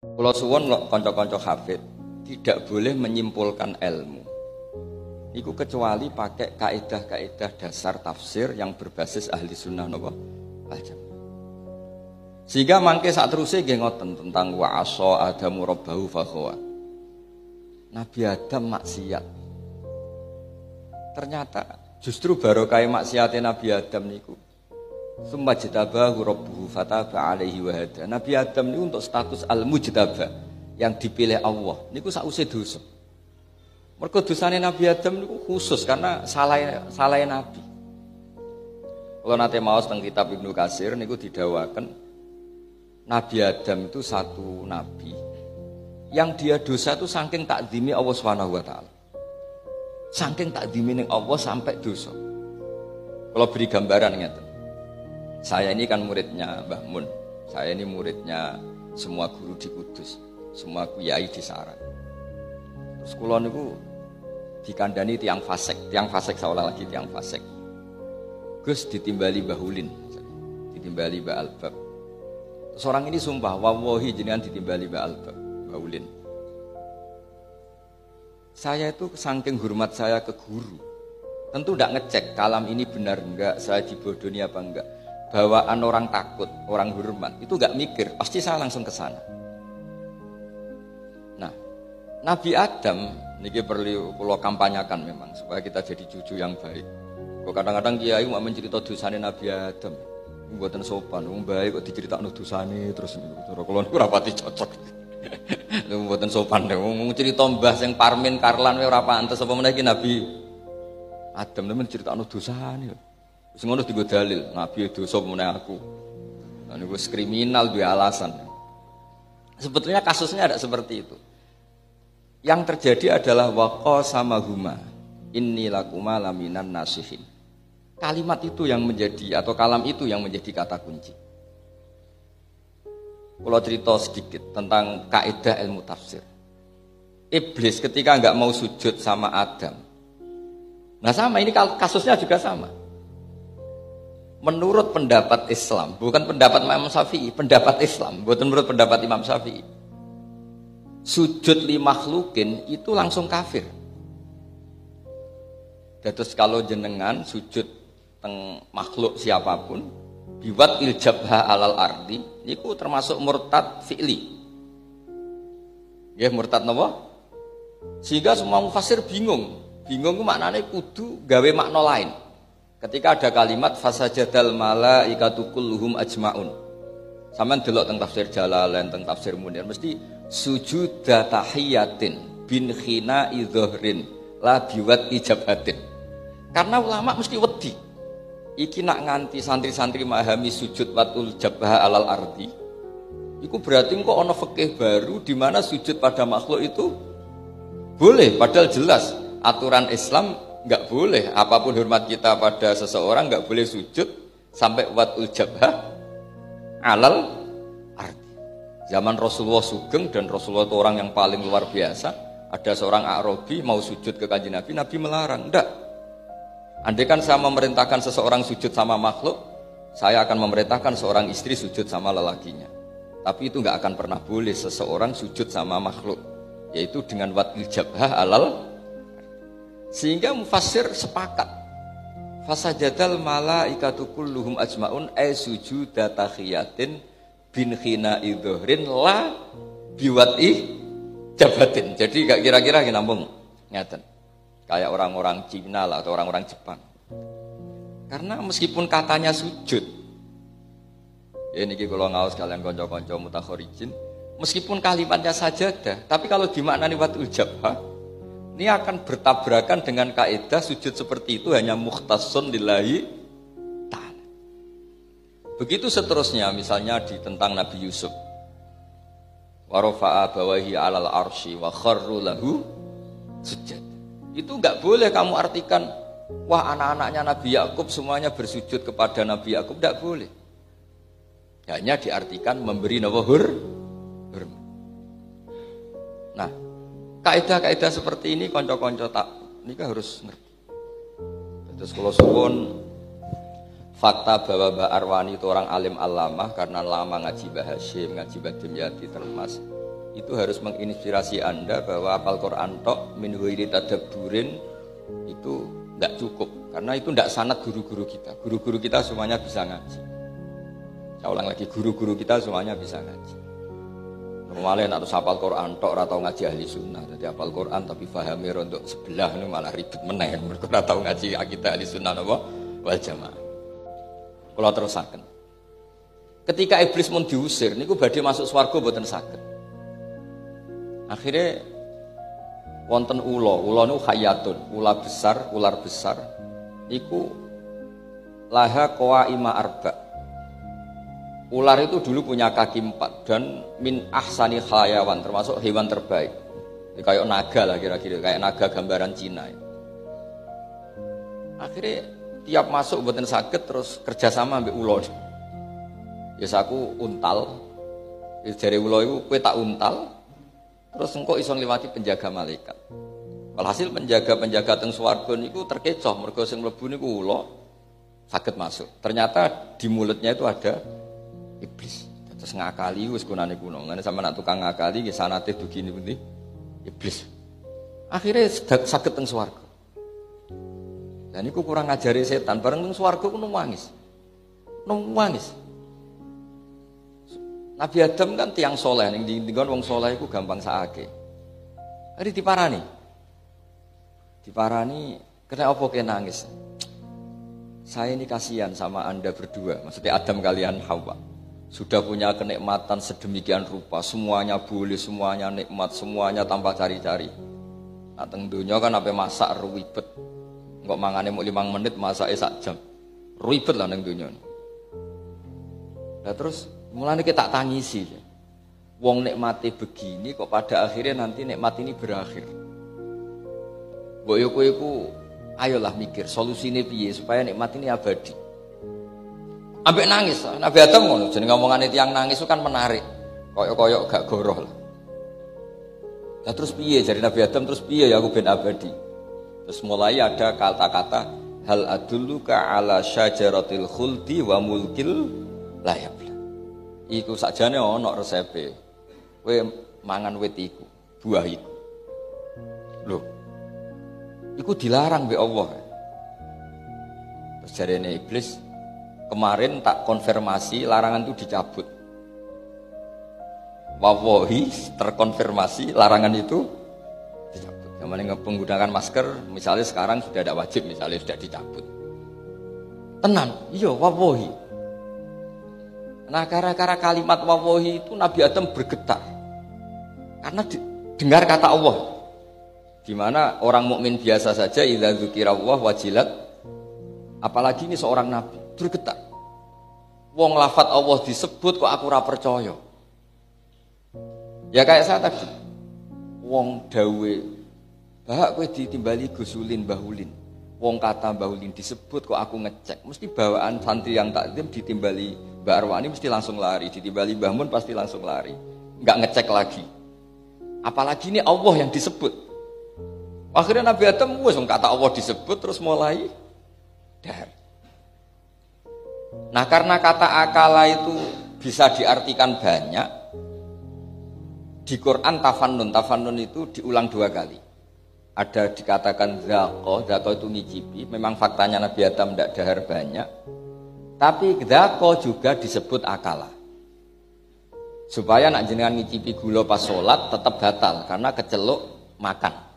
Kula suwun kanca-kanca hafid tidak boleh menyimpulkan ilmu iku kecuali pakai kaidah-kaidah dasar tafsir yang berbasis ahli sunnah napa al-jamaah. Sehingga mangke sak teruse nggih ngoten tentang wa asa adamu rabbahu fakhawa. Nabi Adam maksiat. Ternyata justru barokah maksiatnya Nabi Adam niku summa jtabahu rabbuhu fataba alaihi wa hada. Nabi Adam niku untuk status al-mujtaba yang dipilih Allah niku sausé dosa. Mergo dosane Nabi Adam niku khusus karena salah Nabi. Kalau nate maos teng kitab Ibnu Katsir niku didawaken Nabi Adam itu satu nabi yang dia dosa itu saking takdimi Allah Subhanahu wa taala. Saking takdimi ning Allah sampai dosa. Kalau beri gambaran ngeten. Saya ini kan muridnya Mbah Mun. Saya ini muridnya semua guru di Kudus, semua kiai di Saran. Terus kula niku dikandani tiang fasik seolah lagi tiang fasik. Gus ditimbali Mbah Ulin, ditimbali Mbah Albab. Terus orang ini sumpah, wallahi jenengan ditimbali Mbah Albab, Mbah Ulin. Saya itu saking hormat saya ke guru, tentu tidak ngecek kalam ini benar enggak, saya dibodohi apa enggak. Bawaan orang takut, orang hormat, itu enggak mikir, pasti saya langsung ke sana. Nah, Nabi Adam, ini perlu kula kampanyakan memang, supaya kita jadi cucu yang baik. Kok kadang-kadang kiai mau mencerita dosane Nabi Adam, mboten sopan, wong baik kok diceritakno dosane terus cara kula niku ora pati cocok. Lha mboten sopan deh, wong cerita mbah sing Parmin Karlan ora pantes apa meneh iki Nabi Adam nemen ceritakno dosane. Wis ngono dienggo dalil, Nabi dosa meneh aku. Nah niku kriminal duwe alasan. Sebetulnya kasusnya ada seperti itu. Yang terjadi adalah waqa sama huma inni lakuma laminan nasihin. Kalimat itu yang menjadi atau kalam itu yang menjadi kata kunci. Kalau cerita sedikit tentang kaidah ilmu tafsir. Iblis ketika enggak mau sujud sama Adam. Nah sama ini kasusnya juga sama. Menurut pendapat Islam, bukan pendapat Imam Syafi'i, pendapat Islam, bukan menurut pendapat Imam Syafi'i. Sujud li makhlukin itu langsung kafir. Terus kalau jenengan sujud teng makhluk siapapun, biwat iljabha alal ardi, itu termasuk murtad fi'li. Ya murtad napa? Sehingga semua mufassir bingung. Bingung itu maknanya kudu gawe makna lain. Ketika ada kalimat fasajadal malaikatu kulluhum ajmaun. Sampeyan delok teng tafsir Jalalain, teng tafsir Munir mesti sujud tahiyatin bin khina idhrin la biwat ijabatin. Karena ulama mesti wedi. Iki nak nganti santri-santri memahami sujud watul jabha alal ardi. Iku berarti kok ana fikih baru di mana sujud pada makhluk itu boleh, padahal jelas aturan Islam enggak boleh. Apapun hormat kita pada seseorang enggak boleh sujud sampai watul jabha alal ardi. Zaman Rasulullah Sugeng dan Rasulullah itu orang yang paling luar biasa. Ada seorang Arabi mau sujud ke kanjeng Nabi, Nabi melarang. Enggak. Andai kan saya memerintahkan seseorang sujud sama makhluk, saya akan memerintahkan seorang istri sujud sama lelakinya. Tapi itu enggak akan pernah boleh seseorang sujud sama makhluk, yaitu dengan watil jabhah alal. Sehingga mufassir sepakat. Fasajadal malaikatu kulluhum ajmaun ay sujuda tahiyatin bin khina idhrin la biwati jabatin. Jadi enggak kira-kira nampung ngaten. Kayak orang-orang Cina lah atau orang-orang Jepang. Karena meskipun katanya sujud, ya niki kalau ngaos kalian konco-konco mutakhorijin, meskipun kalimatnya sajadah, tapi kalau dimaknani watul jabha, ini akan bertabrakan dengan kaidah sujud seperti itu hanya mukhtassun lillahi ta'ala. Begitu seterusnya, misalnya di tentang Nabi Yusuf. Wa rafa'a bawahi 'alal arsy wa kharru lahu sujud. Itu enggak boleh kamu artikan wah anak-anaknya Nabi Yakub semuanya bersujud kepada Nabi Yakub, enggak boleh. Hanya diartikan memberi hormat. Nah, kaidah-kaidah seperti ini kanca-kanca tak nika harus ngerti. Terus kalau suwun fakta bahwa Mbak Arwani itu orang alim alamah karena lama ngaji Mbah Hasyim, ngaji Mbah Dimyati Termas. itu harus menginspirasi Anda bahwa hafal Quran tok min ghairi tadabburin itu tidak cukup, karena itu tidak sanad guru-guru kita. Guru-guru kita semuanya bisa ngaji. Saya ulang lagi, guru-guru kita semuanya bisa ngaji. Normalnya nak hafal Quran tok ora tau ngaji ahli sunnah. Jadi hafal Quran tapi pahami rontok sebelah ini malah ribet meneh. Mergo ora tau ngaji akidah ahli sunnah napa wal jamaah. Kula terusaken. Ketika iblis mun diusir niku badhe masuk swarga mboten saged. Akhirnya wonten ula niku khayatun, ular besar niku laha qawaima arba. Ular itu dulu punya kaki 4 dan min ahsani khayawan, termasuk hewan terbaik. Ya, kayak naga lah kira-kira, kayak naga gambaran Cina. Akhirnya tiap masuk mboten saged terus kerjasama ambek ula. Ya aku untal. Ya jare ula iku kowe tak untal. Terus engkau iso ngliwati penjaga malaikat. Walhasil penjaga-penjaga teng swarga niku terkecoh mergo sing mlebu niku ula saged masuk. Ternyata di mulutnya itu ada iblis. Terus ngakali wis gunane kuno. Ngene sampe nak tukang ngakali nggih sanate dugi pundi? Iblis. Akhirnya saged teng swarga. Dan niku kurang ngajari setan, bareng teng swarga ku nangis. Nangis. Nabi Adam kan tiang soleh, ning dinggon wong soleh iku gampang sakake. Hari diparani. Kena apa ke nangis? Saya ini kasihan sama Anda berdua, maksudnya Adam kalian Hawa. Sudah punya kenikmatan sedemikian rupa, semuanya boleh, semuanya nikmat, semuanya tanpa cari-cari. Nah, teng donya kan ape masak ribet. Engko mangane muk 5 menit masake sak jam. Ribet lah ning donya. Nah terus mulane kita tak tangisi. Wong nikmati begini kok pada akhirnya nanti nikmat ini berakhir. Mbok yo kowe iku ayolah mikir solusine piye supaya nikmat ini abadi. Ambek nangis, Nabi Adam ngono, jeneng ngomongane tiyang nangis itu kan menarik. Koyok-koyok gak goroh lah. Nah terus piye jare Nabi Adam, terus piye ya aku ben abadi. Terus mulai ada kata-kata hal adulluka ala syajaratil khuldi wa mulkil la yabla. Iku sakjane ana resepe. Kowe mangan wit iku, buah iku. Lho. Iku dilarang mbek Allah. Terus jarene iblis, kemarin tak konfirmasi larangan itu dicabut. Wallahi terkonfirmasi larangan itu dicabut. Yang menggunakan masker, misalnya sekarang sudah tidak wajib, misalnya sudah dicabut. Tenan, iya wallahi. Nah gara-gara kalimat wallahi itu Nabi Adam bergetar. Karena dengar kata Allah. Di mana orang mukmin biasa saja idza dzukirallah wajilat, apalagi ini seorang nabi bergetar. Wong lafat Allah disebut kok aku ora percaya. Ya kayak saya tadi. Wong dawe bahak kowe ditimbali gusulin bahulin. Wong kata bahulin disebut kok aku ngecek. Mesti bawaan santri yang takdim ditimbali Mbak Arwani mesti langsung lari, ditimbali Mbah Mun pasti langsung lari. Enggak ngecek lagi. Apalagi ini Allah yang disebut. Akhirnya Nabi Adam wis kata Allah disebut terus mulai dahar. Nah karena kata akala itu bisa diartikan banyak. Di Quran tafannun itu diulang 2 kali. Ada dikatakan zaqo itu ngicipi. Memang faktanya Nabi Adam tidak dahar banyak. Tapi zaqo juga disebut akala. Supaya nak jenengan ngicipi gula pas sholat tetap batal karena keceluk makan.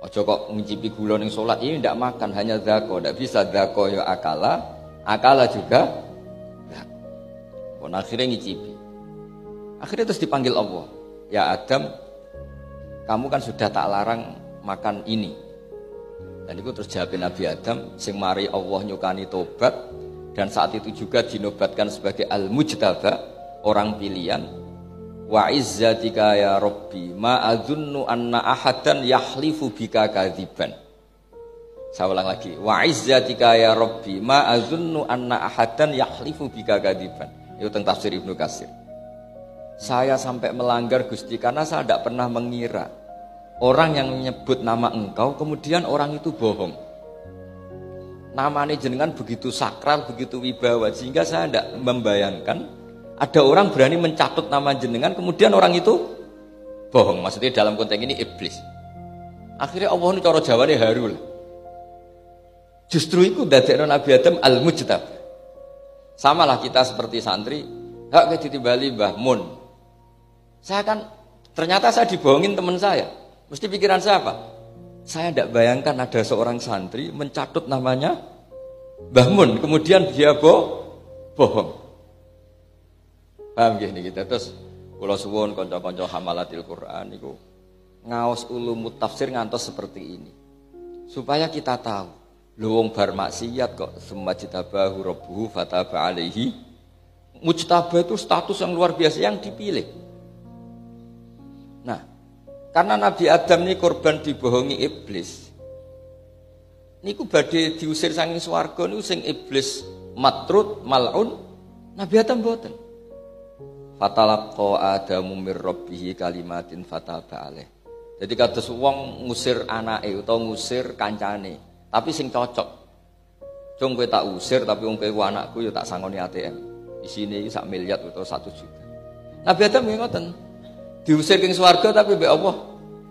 Ojo kok ngicipi gula ning salat ini ndak makan, hanya zaqo, ndak bisa zaqo ya akala juga. Pun akhirnya ngicipi. Akhirnya terus dipanggil Allah. Ya Adam, kamu kan sudah tak larang makan ini. Dan itu terus jawab Nabi Adam, sing mari Allah nyukani tobat dan saat itu juga dinobatkan sebagai al-mujtaba, orang pilihan. Wa izzatika ya Rabbi ma adzunnu anna ahadan yahlifu bika kadziban. Saya ulang lagi. Wa izzatika ya Rabbi ma adzunnu anna ahadan yahlifu bika kadziban. Itu tentang tafsir Ibnu Katsir. Saya sampai melanggar Gusti karena saya tidak pernah mengira orang yang menyebut nama engkau kemudian orang itu bohong. Namanya jenengan begitu sakral, begitu wibawa sehingga saya tidak membayangkan ada orang berani mencatut nama jenengan, kemudian orang itu bohong. Maksudnya dalam konteks ini iblis. Akhirnya Allah ini cara Jawane haru lah. Justru itu dadekno Nabi Adam al-mujtab. Samalah kita seperti santri, hak ditimbali Mbah Mun. Saya kan ternyata saya dibohongin teman saya. Mesti pikiran saya apa? Saya tidak bayangkan ada seorang santri mencatut namanya Mbah Mun, kemudian dia bohong. Paham gini kita terus kula suwun kanca-kanca hamalatil Quran niku ngaos ulumut tafsir ngantos seperti ini. Supaya kita tahu, lho wong bar maksiat kok sumajtabahu rabbuhu fataba alaihi. Mujtabah itu status yang luar biasa yang dipilih. Nah, karena Nabi Adam ini korban dibohongi iblis. Niku badhe diusir saking swarga niku sing iblis matrud mal'un, Nabi Adam mboten. Fatalaqa Adamu mir rabbih kalimatin fataba alaih. Jadi kados wong ngusir anake utawa ngusir kancane, tapi sing cocok. Cung kowe tak usir tapi wong kowe anakku ya tak sangoni ATM. Isine iki 1 miliar utawa 1 juta. Nabi Adam nggih ngoten. Diusir king swarga tapi mbek Allah,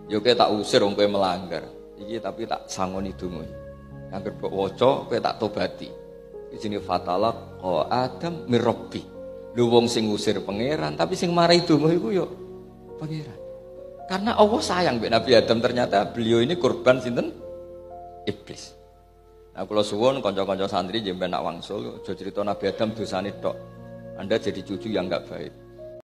ya kowe tak usir wong kowe melanggar. Iki tapi tak sangoni donga. Angger mbok waca kowe tak tobati. Isine fatalaqa Adam mir rabbih. Lho wong sing ngusir pangeran tapi sing marahi donga iku ya pangeran. Karena Allah sayang mbek Nabi Adam, ternyata beliau ini korban sinten? Iblis. Nah, kula suwun kanca-kanca santri jenengan nak wangsul aja cerita Nabi Adam dosane tok. Anda jadi cucu yang enggak baik.